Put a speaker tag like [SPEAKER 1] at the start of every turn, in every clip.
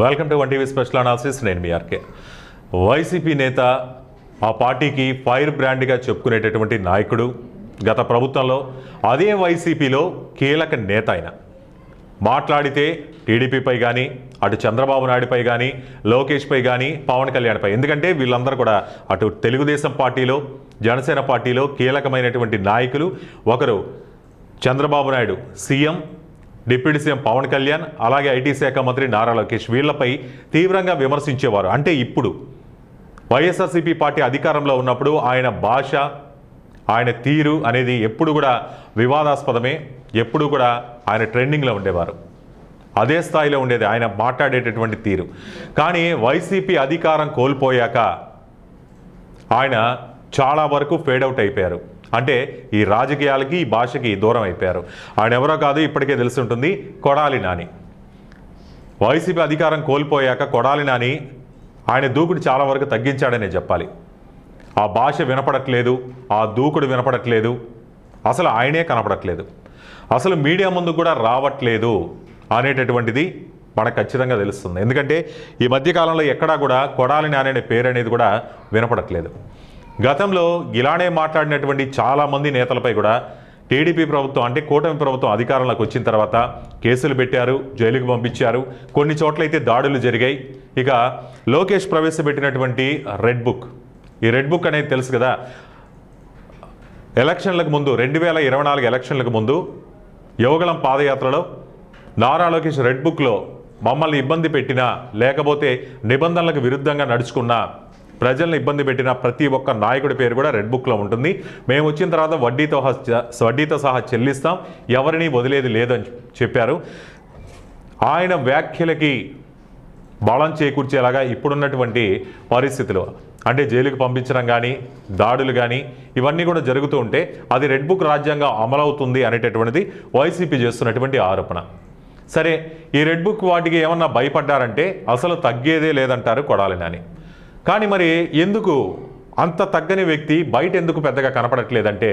[SPEAKER 1] Welcome to 1 TV special analysis. నేను మీ RK. YCP నేత, ఆ పార్టీకి ఫైర్ బ్రాండ్గా చెప్పుకునేటటువంటి నాయకుడు, గత ప్రభుత్వంలో అదే వైసీపీలో కీలక నేత ఆయన. మాట్లాడితే టీడీపీపై కానీ, అటు చంద్రబాబు నాయుడుపై కానీ, లోకేష్పై కానీ, పవన్ కళ్యాణ్పై, ఎందుకంటే వీళ్ళందరూ కూడా అటు తెలుగుదేశం పార్టీలో, జనసేన పార్టీలో కీలకమైనటువంటి నాయకులు. ఒకరు Chandrababu Naidu CM, deputy CM Pawan Kalyan, అలాగే ఐటీ శాఖ మంత్రి నారా లోకేష్, వీళ్లపై తీవ్రంగా విమర్శించేవారు. అంటే ఇప్పుడు వైఎస్ఆర్సీపీ పార్టీ అధికారంలో ఉన్నప్పుడు ఆయన భాష, ఆయన తీరు అనేది ఎప్పుడు కూడా వివాదాస్పదమే, ఎప్పుడు కూడా ఆయన ట్రెండింగ్లో ఉండేవారు. అదే స్థాయిలో ఉండేది ఆయన మాట్లాడేటటువంటి తీరు. కానీ వైసీపీ అధికారం కోల్పోయాక ఆయన చాలా వరకు ఫేడౌట్ అయిపోయారు. అంటే ఈ రాజకీయాలకి, ఈ భాషకి దూరం అయిపోయారు. ఆయన ఎవరో కాదు, ఇప్పటికే తెలిసి ఉంటుంది, కొడాలి నాని. వైసీపీ అధికారం కోల్పోయాక కొడాలి నాని ఆయన దూకుడు చాలా వరకు తగ్గించాడనే చెప్పాలి. ఆ భాష వినపడట్లేదు, ఆ దూకుడు వినపడట్లేదు, అసలు ఆయనే కనపడట్లేదు, అసలు మీడియా ముందు కూడా రావట్లేదు అనేటటువంటిది మనకు ఖచ్చితంగా తెలుస్తుంది. ఎందుకంటే ఈ మధ్యకాలంలో ఎక్కడా కూడా కొడాలి నాని అనే పేరు అనేది కూడా వినపడట్లేదు. గతంలో ఇలానే మాట్లాడినటువంటి చాలామంది నేతలపై కూడా టీడీపీ ప్రభుత్వం, అంటే కూటమి ప్రభుత్వం అధికారంలోకి వచ్చిన తర్వాత కేసులు పెట్టారు, జైలుకు పంపించారు, కొన్ని చోట్లయితే దాడులు జరిగాయి. ఇక లోకేష్ ప్రవేశపెట్టినటువంటి రెడ్ బుక్, ఈ రెడ్ బుక్ అనేది తెలుసు కదా, ఎలక్షన్లకు ముందు 2024 ఎలక్షన్లకు ముందు యువగళం పాదయాత్రలో నారా లోకేష్ రెడ్ బుక్లో మమ్మల్ని ఇబ్బంది పెట్టినా, లేకపోతే నిబంధనలకు విరుద్ధంగా నడుచుకున్నా, ప్రజలను ఇబ్బంది పెట్టిన ప్రతి ఒక్క నాయకుడి పేరు కూడా రెడ్ బుక్లో ఉంటుంది. మేము వచ్చిన తర్వాత వడ్డీతో సహా చెల్లిస్తాం, ఎవరిని వదిలేది లేదని చెప్పారు. ఆయన వ్యాఖ్యలకి బలం చేకూర్చేలాగా ఇప్పుడున్నటువంటి పరిస్థితులు, అంటే జైలుకు పంపించడం కానీ, దాడులు కానీ, ఇవన్నీ కూడా జరుగుతూ ఉంటే అది రెడ్ బుక్ రాజ్యాంగం అమలవుతుంది అనేటటువంటిది వైసీపీ చేస్తున్నటువంటి ఆరోపణ. సరే, ఈ రెడ్ బుక్ వాటికి ఏమన్నా భయపడ్డారంటే అసలు తగ్గేదే లేదంటారు కొడాలి నాని. కానీ మరి ఎందుకు అంత తగ్గని వ్యక్తి బయట ఎందుకు పెద్దగా కనపడట్లేదంటే,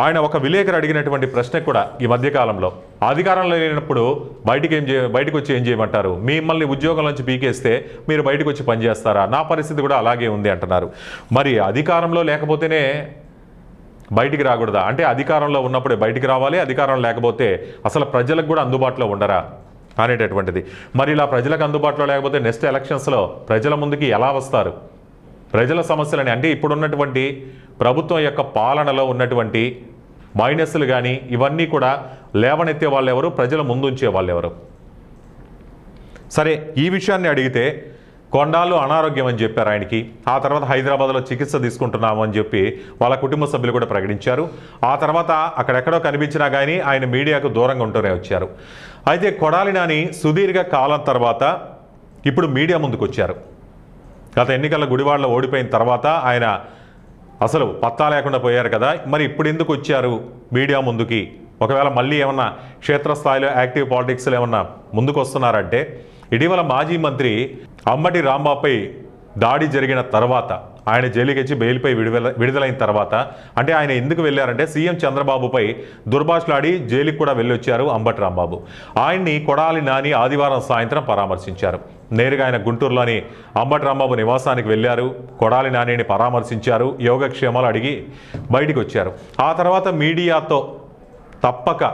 [SPEAKER 1] ఆయన ఒక విలేకరు అడిగినటువంటి ప్రశ్న కూడా ఈ మధ్యకాలంలో, అధికారంలో లేనప్పుడు బయటకు వచ్చి ఏం చేయమంటారు, మిమ్మల్ని ఉద్యోగం నుంచి పీకేస్తే మీరు బయటకు వచ్చి పనిచేస్తారా, నా పరిస్థితి కూడా అలాగే ఉంది అంటున్నారు. మరి అధికారంలో లేకపోతేనే బయటికి రాకూడదా? అంటే అధికారంలో ఉన్నప్పుడే బయటికి రావాలి, అధికారం లేకపోతే అసలు ప్రజలకు కూడా అందుబాటులో ఉండరా అనేటటువంటిది. మరి ఇలా ప్రజలకు అందుబాటులో లేకపోతే నెక్స్ట్ ఎలక్షన్స్లో ప్రజల ముందుకి ఎలా వస్తారు? ప్రజల సమస్యలని, అంటే ఇప్పుడున్నటువంటి ప్రభుత్వం యొక్క పాలనలో ఉన్నటువంటి మైనస్లు కానీ ఇవన్నీ కూడా లేవనెత్తే వాళ్ళు ఎవరు, ప్రజల ముందుంచే వాళ్ళు ఎవరు? సరే, ఈ విషయాన్ని అడిగితే కొండాళ్ళు అనారోగ్యం అని చెప్పారు ఆయనకి. ఆ తర్వాత హైదరాబాద్లో చికిత్స తీసుకుంటున్నాము అని చెప్పి వాళ్ళ కుటుంబ సభ్యులు కూడా ప్రకటించారు. ఆ తర్వాత అక్కడెక్కడో కనిపించినా కానీ ఆయన మీడియాకు దూరంగా ఉంటూనే వచ్చారు. అయితే కొడాలి నాని సుదీర్ఘ కాలం తర్వాత ఇప్పుడు మీడియా ముందుకు వచ్చారు. గత ఎన్నికల గుడివాడలో ఓడిపోయిన తర్వాత ఆయన అసలు పత్తా లేకుండా పోయారు కదా, మరి ఇప్పుడు ఎందుకు వచ్చారు మీడియా ముందుకి? ఒకవేళ మళ్ళీ ఏమన్నా క్షేత్రస్థాయిలో యాక్టివ్ పాలిటిక్స్లో ఏమన్నా ముందుకు వస్తున్నారంటే, ఇటీవల మాజీ మంత్రి అంబటి రాంబాబుపై దాడి జరిగిన తర్వాత, ఆయన జైలుకి బెయిల్పై విడుదలైన తర్వాత, అంటే ఆయన ఎందుకు వెళ్ళారంటే సీఎం చంద్రబాబుపై దుర్భాషలాడి జైలుకి కూడా వెళ్ళొచ్చారు అంబటి రాంబాబు. ఆయన్ని కొడాలి నాని ఆదివారం సాయంత్రం పరామర్శించారు. నేరుగా ఆయన గుంటూరులోని అంబటి రాంబాబు నివాసానికి వెళ్ళారు, కొడాలి నానిని పరామర్శించారు, యోగక్షేమాలు అడిగి బయటికి వచ్చారు. ఆ తర్వాత మీడియాతో తప్పక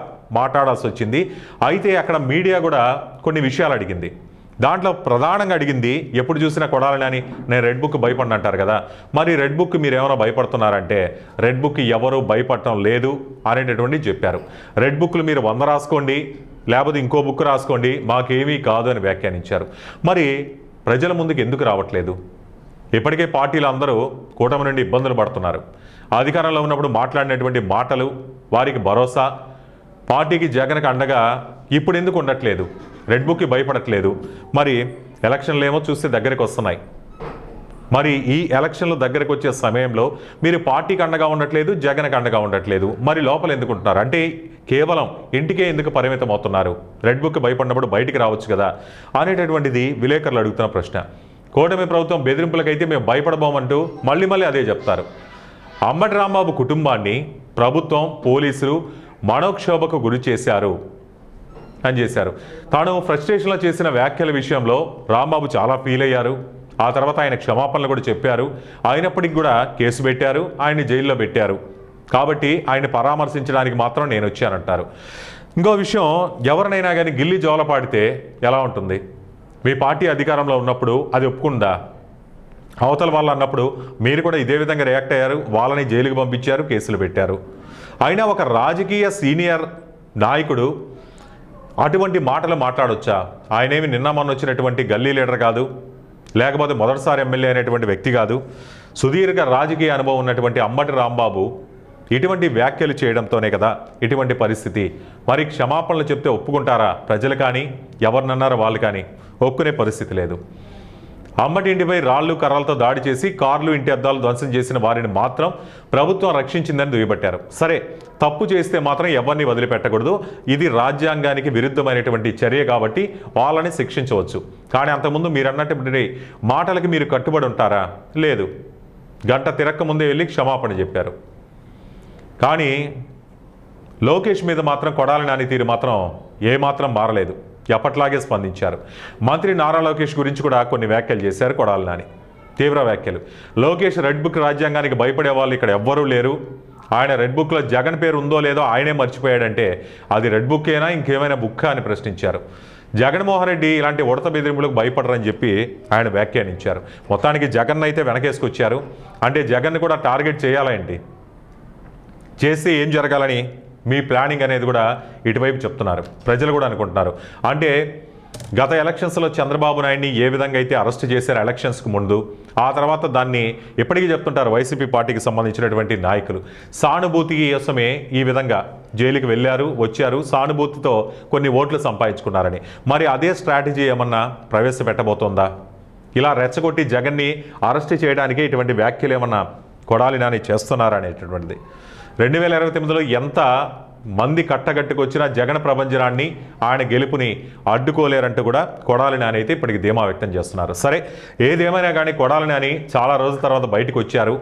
[SPEAKER 1] మాట్లాడాల్సి వచ్చింది. అయితే అక్కడ మీడియా కూడా కొన్ని విషయాలు అడిగింది. దాంట్లో ప్రధానంగా అడిగింది, ఎప్పుడు చూసినా కొడాలి నాని నేను రెడ్ బుక్ భయపడిన అంటారు కదా, మరి రెడ్ బుక్ మీరు ఏమైనా భయపడుతున్నారంటే రెడ్ బుక్ ఎవరు భయపడటం లేదు అనేటటువంటి చెప్పారు. రెడ్ బుక్లు మీరు 100 రాసుకోండి, లేకపోతే ఇంకో బుక్ రాసుకోండి, మాకేమీ కాదు అని వ్యాఖ్యానించారు. మరి ప్రజల ముందుకు ఎందుకు రావట్లేదు? ఇప్పటికే పార్టీలు అందరూ కూటమి నుండి ఇబ్బందులు పడుతున్నారు. అధికారంలో ఉన్నప్పుడు మాట్లాడినటువంటి మాటలు, వారికి భరోసా, పార్టీకి జగన్కి అండగా ఇప్పుడు ఎందుకు ఉండట్లేదు? రెడ్ బుక్కి భయపడట్లేదు. మరి ఎలక్షన్లు ఏమో చూస్తే దగ్గరికి వస్తున్నాయి. మరి ఈ ఎలక్షన్లు దగ్గరకు వచ్చే సమయంలో మీరు పార్టీకి అండగా ఉండట్లేదు, జగన్కి అండగా ఉండట్లేదు, మరి లోపల ఎందుకు ఉంటున్నారు? అంటే కేవలం ఇంటికే ఎందుకు పరిమితం అవుతున్నారు? రెడ్ బుక్ భయపడినప్పుడు బయటికి రావచ్చు కదా అనేటటువంటిది విలేకరులు అడుగుతున్న ప్రశ్న. కూటమి ప్రభుత్వం బెదిరింపులకైతే మేము భయపడబోమంటూ మళ్ళీ అదే చెప్తారు. అంబటి రాంబాబు కుటుంబాన్ని ప్రభుత్వం, పోలీసులు మనోక్షోభకు గురి చేశారు. అని చేశారు. తాను ఫ్రస్ట్రేషన్లో చేసిన వ్యాఖ్యల విషయంలో రాంబాబు చాలా ఫీల్ అయ్యారు. ఆ తర్వాత ఆయన క్షమాపణలు కూడా చెప్పారు. అయినప్పటికీ కూడా కేసు పెట్టారు, ఆయన్ని జైల్లో పెట్టారు. కాబట్టి ఆయన పరామర్శించడానికి మాత్రం నేను వచ్చానంటారు. ఇంకో విషయం, ఎవరినైనా కానీ గిల్లి జోలపాడితే ఎలా ఉంటుంది? మీ పార్టీ అధికారంలో ఉన్నప్పుడు అది ఒప్పుకుందా? అవతల వాళ్ళు అన్నప్పుడు మీరు కూడా ఇదే విధంగా రియాక్ట్ అయ్యారు, వాళ్ళని జైలుకి పంపించారు, కేసులు పెట్టారు. అయినా ఒక రాజకీయ సీనియర్ నాయకుడు అటువంటి మాటలు మాట్లాడొచ్చా? ఆయనేమి నిన్న మొన్న వచ్చినటువంటి గల్లీ లీడర్ కాదు, లేకపోతే మొదటిసారి ఎమ్మెల్యే అనేటువంటి వ్యక్తి కాదు. సుదీర్ఘ రాజకీయ అనుభవం ఉన్నటువంటి అంబటి రాంబాబు ఇటువంటి వ్యాఖ్యలు చేయడంతోనే కదా ఇటువంటి పరిస్థితి. మరి క్షమాపణలు చెప్తే ఒప్పుకుంటారా ప్రజలు? కానీ ఎవరినన్నారో వాళ్ళు కానీ ఒప్పుకునే పరిస్థితి లేదు. అంబటి ఇంటిపై రాళ్లు కర్రలతో దాడి చేసి కార్లు, ఇంటి అద్దాలు ధ్వంసం చేసిన వారిని మాత్రం ప్రభుత్వం రక్షించిందని దుయ్యబట్టారు. సరే, తప్పు చేస్తే మాత్రం ఎవరిని వదిలిపెట్టకూడదు, ఇది రాజ్యాంగానికి విరుద్ధమైనటువంటి చర్య కాబట్టి వాళ్ళని శిక్షించవచ్చు. కానీ అంతకుముందు మీరు అన్నటువంటి మాటలకి మీరు కట్టుబడి ఉంటారా? లేదు. గంట తిరక్క ముందే వెళ్ళి క్షమాపణ చెప్పారు. కానీ లోకేష్ మీద మాత్రం కొడాలి నాని తీరు మాత్రం ఏమాత్రం మారలేదు, ఎప్పట్లాగే స్పందించారు. మంత్రి నారా లోకేష్ గురించి కూడా కొన్ని వ్యాఖ్యలు చేశారు కొడాలి నాని, తీవ్ర వ్యాఖ్యలు. లోకేష్ రెడ్ బుక్ రాజ్యాంగానికి భయపడే వాళ్ళు ఇక్కడ ఎవ్వరూ లేరు, ఆయన రెడ్ బుక్లో జగన్ పేరు ఉందో లేదో ఆయనే మర్చిపోయాడంటే అది రెడ్ బుక్ అయినా ఇంకేమైనా బుక్ అని ప్రశ్నించారు. జగన్మోహన్ రెడ్డి ఇలాంటి ఉడత బెదిరింపులకు భయపడరని చెప్పి ఆయన వ్యాఖ్యానించారు. మొత్తానికి జగన్ అయితే వెనకేసుకొచ్చారు. అంటే జగన్ కూడా టార్గెట్ చేయాలేంటి, చేస్తే ఏం జరగాలని మీ ప్లానింగ్ అనేది కూడా ఇటువైపు చెప్తున్నారు, ప్రజలు కూడా అనుకుంటున్నారు. అంటే గత ఎలక్షన్స్లో చంద్రబాబు నాయుడిని ఏ విధంగా అయితే అరెస్ట్ చేశారు ఎలక్షన్స్కి ముందు, ఆ తర్వాత దాన్ని ఇప్పటికీ చెప్తుంటారు వైసీపీ పార్టీకి సంబంధించినటువంటి నాయకులు. సానుభూతి కోసమే ఈ విధంగా జైలుకి వెళ్ళారు, వచ్చారు, సానుభూతితో కొన్ని ఓట్లు సంపాదించుకున్నారని. మరి అదే స్ట్రాటజీ ఏమన్నా ప్రవేశపెట్టబోతోందా? ఇలా రెచ్చగొట్టి జగన్ని అరెస్ట్ చేయడానికి ఇటువంటి వ్యాఖ్యలు ఏమన్నా కొడాలి నాని చేస్తున్నారనేటటువంటిది. 2029లో ఎంత మంది కట్టగట్టుకొచ్చినా జగన్ ప్రభంజనాన్ని, ఆయన గెలుపుని అడ్డుకోలేరంటూ కూడా కొడాలి నాని అయితే ఇప్పటికి ధీమా వ్యక్తం చేస్తున్నారు. సరే, ఏదేమైనా కానీ కొడాలి నాని చాలా రోజుల తర్వాత బయటకు వచ్చారు.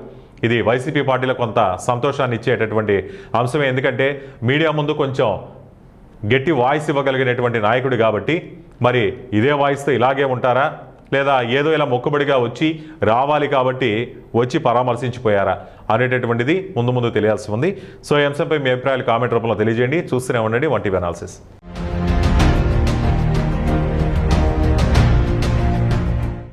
[SPEAKER 1] ఇది వైసీపీ పార్టీలో కొంత సంతోషాన్ని ఇచ్చేటటువంటి అంశమే. ఎందుకంటే మీడియా ముందు కొంచెం గట్టి వాయిస్ ఇవ్వగలిగినటువంటి నాయకుడు కాబట్టి మరి ఇదే వాయిస్తో ఇలాగే ఉంటారా, లేదా ఏదో ఇలా మొక్కుబడిగా వచ్చి రావాలి కాబట్టి వచ్చి పరామర్శించిపోయారా అనేటటువంటిది ముందు ముందు తెలియాల్సి ఉంది. సో ఈ అంశంపై మీ అభిప్రాయాలు కామెంట్ రూపంలో తెలియజేయండి. చూస్తూనే ఉండండి 1TV అనాలిసిస్.